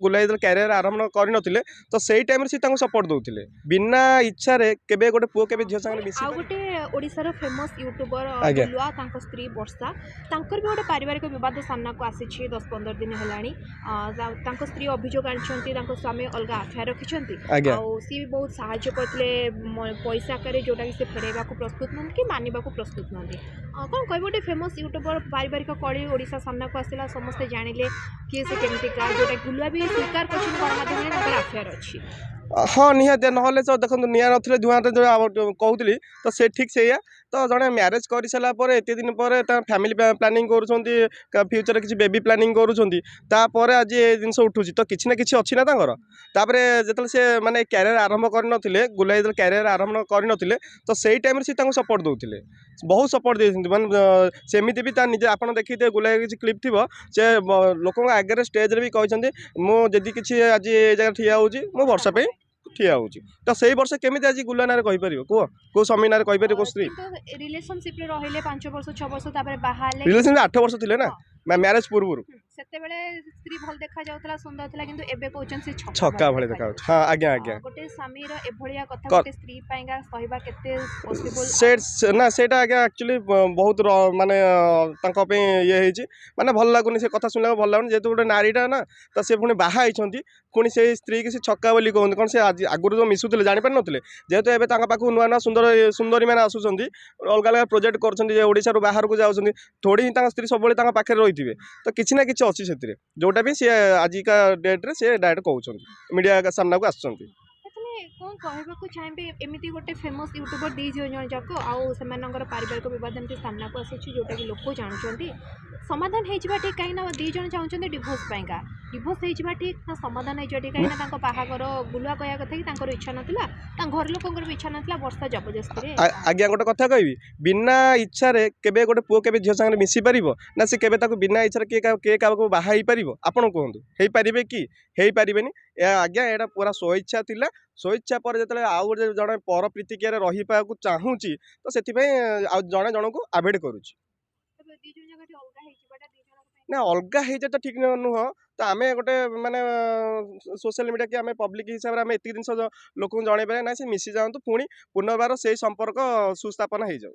गुलाइ career आरंभ करनथिले तो सेई टाइम रे से सपोर्ट दउथिले बिना इच्छा रे केबे गोटे पुओ केबे झियो संगे मिसी आ गोटे ओडिशार फेमस यूट्यूबर आज्ञा गुलुआ तांको स्त्री वर्षा तांकर भी गोटे पारिवारिक विवाद सामना को आसी 10-15 दिन हेलानी तांको स्त्री अभियोग आनिछंती तांको स्वामी अलगा अफेयर रखिछंती आज्ञा आ सी बहुत सहायता करथिले पैसा करे जोटा कि से फेरेबा को प्रस्तुत नन कि मानिबा को प्रस्तुत नन कोन कहबो गोटे फेमस यूट्यूबर पारिवारिक कड़ी ओडिशा सामना को आसिला समस्त जानिले कि से केमती का जोटा गुलुआ भी स्वीकार करछन गणमाध्यम रे तांकर अफेयर अछि हाँ निहाती ना तो देखो निआ ना धुआं जो कहूली तो से ठीक से तो जड़े म्यारेज कर सारा एत दिन पर फैमिली प्लानिंग कर फ्यूचर किसी बेबी प्लानिंग कर आज ये जिन उठू तो किसी ना कि अच्छी ना तापर जो से माने क्यारियर आरंभ करनथिले गुलाइ क्यारियर आरंभ करनथिले तो सेई टाइम रे से सपोर्ट दउथिले बहुत सपोर्ट देते माने सेमती भी निजे आप देखिए गुलाइ किसी क्लिप थी से लोक आगे स्टेज रे भी कहते मुझे किसी आज ये जगह ठिया हो वर्ष पे ठिया होची तो सही वर्ष केमिति आज गुला नारे कहि परिबो को स्वामी नारे कहि परिबो स्त्री रिलेशनशिप रे रहिले 5 वर्ष 6 वर्ष तापर बाहाले रिलेशनशिप 8 वर्ष थिले ना मैरिज पूर्व सेते बेले स्त्री भल देखा जाउतला सुंदर थिला किंतु एबे कहउचन से छक्का भले देखा हां आज्ञा आज्ञा गोटे स्वामी रो एभलिया कथा गोटे स्त्री पाइगा कहबा केते पॉसिबल से ना सेटा आज्ञा एक्चुअली बहुत माने तांको पे ये हेची माने भल लागुनी से कथा सुनला भल लागुनी जेतु गोटे नारीटा ना तो से पुनी बाहा आइछंती पुनी से स्त्री के से छक्का बोली कहउन कोन से आगुरु जो मिसुथिले जानि पार नथिले जेतु एबे तांका पाखु नुआ ना सुंदर सुंदरी माने आसुचंती अलग अलग प्रोजेक्ट करछंती जे ओडिसा रो बाहर को जाउछंती थोड़ी ही तांका स्त्री सब बळे तांका पाखे रहिथिबे तो किछि ना किछि अछि सेतिरे जोटा भी सी आजिका डेट रे से डायरेक्ट कहउछंती मीडिया का सामना को आसुचंती कौन कहवाक चाहिए एमती गोटे फेमस यूट्यूबर दी जन जाक आउ से पारिवारिक बहुत एमती सामना को आसी जोटा कि लोक जानते समाधान हो ठीक कहीं दी जन चाहते डिभोर्स पाइका डिभोर्स हो ठीक ना समाधान हो ठीक कहीं बाहागर गुलुआ कह कथा कि इच्छा नाला घर लोक भी इच्छा नाला वर्षा जबरदस्ती आज्ञा गोटे कथा कहबी बिना इच्छा रे केबे गोटे पुओ केबे झियो संगे मिसी परिबो ना से केबे ताको बिना इच्छा रे के काको बाहा ही परिबो आपण कहंतु हेई परिबे कि हेई परिबेनी आज्ञा एटा पूरा स्वेच्छा थिला स्वेच्छा पर जतले आउ जड़े पर प्रीतिक्रिया रही पाकु चाहूची तो सेति जड़े जन को आभेड करूची ना अलगा हो जाए तो ठीक नुह तो आम गोटे माने सोशल मीडिया कि आम पब्लिक हिसाब से आम एत जिन लोक जन पारे ना से मिसी जातु पुणी पुनर्बार से संपर्क सुस्थापन हो जाऊ।